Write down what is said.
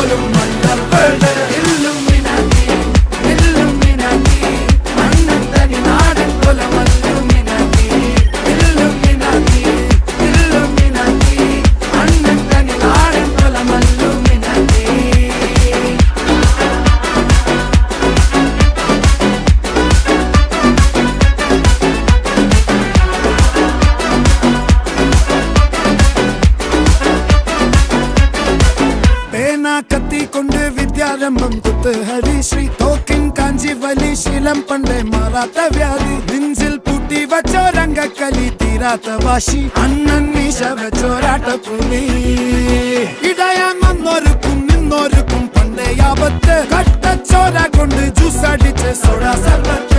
പോലും Wonderworld Illuminati Illuminati അണ്ണൻ തനി നാടൻ കൊലമല്ലുമിനാറ്റി ഇല്ലുമിനാറ്റി ഇല്ലുമിനാറ്റി അണ്ണൻ തനി നാടൻ കൊലമല്ലുമിനാറ്റി. കത്തി കൊണ്ട് വിദ്യാരംഭം കുത്ത് ഹരിശ്രീ തോക്കിൻ കാഞ്ചി വലി ശീലം പണ്ടേ മാറാത്ത വ്യാധി നെഞ്ചിൽ പൂട്ടി വച്ചോരംഗക്കലി തീരാത്ത വാശി അണ്ണൻ മീശ വെച്ചോരാട്ട പുലി ഇടയാങ്ങൊന്നൊരുക്കും നിന്നൊരുക്കും പണ്ടേ ആപത്ത് കട്ടച്ചോര കൊണ്ട് ജ്യൂസ് അടിച്ച് സോഡ സർബത്ത്